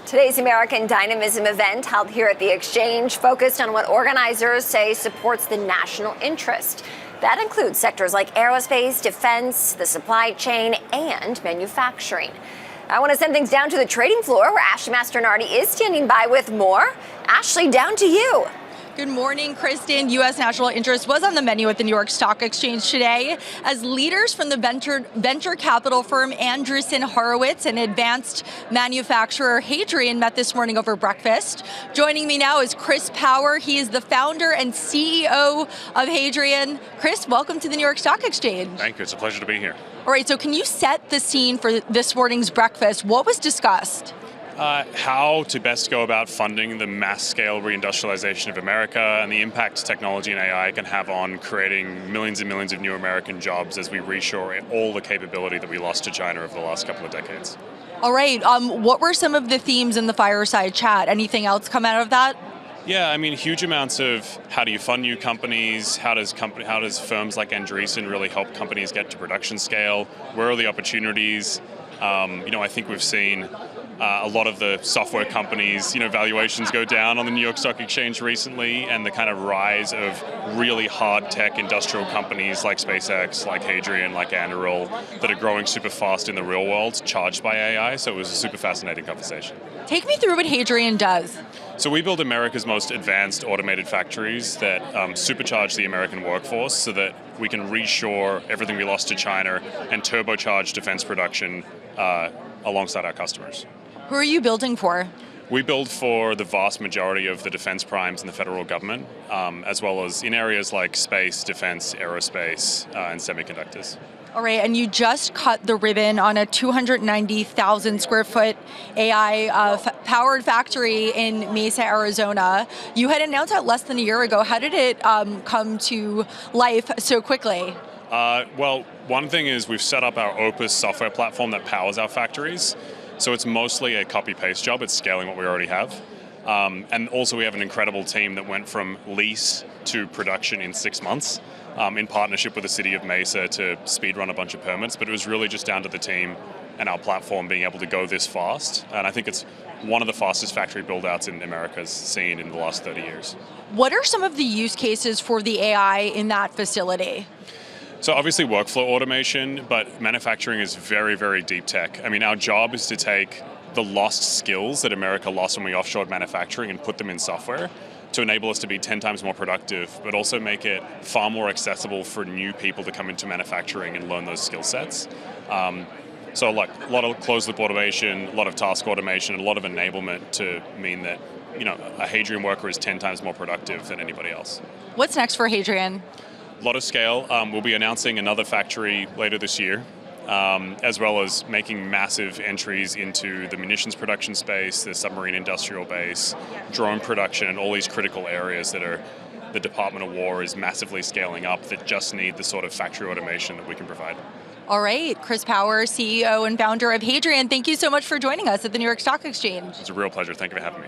Today's American Dynamism event, held here at the Exchange, focused on what organizers say supports the national interest. That includes sectors like aerospace, defense, the supply chain, and manufacturing. I want to send things down to the trading floor, where Ashley Mastronardi is standing by with more. Ashley, down to you. Good morning, Kristen. U.S. national interest was on the menu at the New York Stock Exchange today as leaders from the venture capital firm Andreessen Horowitz and advanced manufacturer Hadrian met this morning over breakfast. Joining me now is Chris Power. He is the founder and CEO of Hadrian. Chris, welcome to the New York Stock Exchange. Thank you. It's a pleasure to be here. All right, so can you set the scene for this morning's breakfast? What was discussed? How to best go about funding the mass-scale reindustrialization of America and the impact technology and AI can have on creating millions and millions of new American jobs as we reshore all the capability that we lost to China over the last couple of decades. All right, what were some of the themes in the fireside chat? Anything else come out of that? Yeah, I mean, huge amounts of how do you fund new companies, how does firms like Andreessen really help companies get to production scale, where are the opportunities? I think we've seen a lot of the software companies, valuations go down on the New York Stock Exchange recently, and the kind of rise of really hard tech industrial companies like SpaceX, like Hadrian, like Anduril, that are growing super fast in the real world, charged by AI. So it was a super fascinating conversation. Take me through what Hadrian does. So we build America's most advanced automated factories that supercharge the American workforce so that we can reshore everything we lost to China and turbocharge defense production alongside our customers. Who are you building for? We build for the vast majority of the defense primes in the federal government, as well as in areas like space, defense, aerospace, and semiconductors. All right, and you just cut the ribbon on a 290,000 square foot AI powered factory in Mesa, Arizona. You had announced that less than a year ago. How did it come to life so quickly? Well, one thing is we've set up our Opus software platform that powers our factories. So it's mostly a copy-paste job. It's scaling what we already have. And also we have an incredible team that went from lease to production in 6 months in partnership with the city of Mesa to speedrun a bunch of permits. But it was really just down to the team and our platform being able to go this fast. And I think it's one of the fastest factory build-outs in America's seen in the last 30 years. What are some of the use cases for the AI in that facility? So obviously workflow automation, but manufacturing is very, very deep tech. I mean, our job is to take the lost skills that America lost when we offshored manufacturing and put them in software to enable us to be 10 times more productive, but also make it far more accessible for new people to come into manufacturing and learn those skill sets. So like a lot of closed loop automation, a lot of task automation, and a lot of enablement to mean that a Hadrian worker is 10 times more productive than anybody else. What's next for Hadrian? A lot of scale. We'll be announcing another factory later this year, as well as making massive entries into the munitions production space, the submarine industrial base, drone production, and all these critical areas that are the Department of War is massively scaling up that just need the sort of factory automation that we can provide. All right, Chris Power, CEO and founder of Hadrian, thank you so much for joining us at the New York Stock Exchange. It's a real pleasure. Thank you for having me.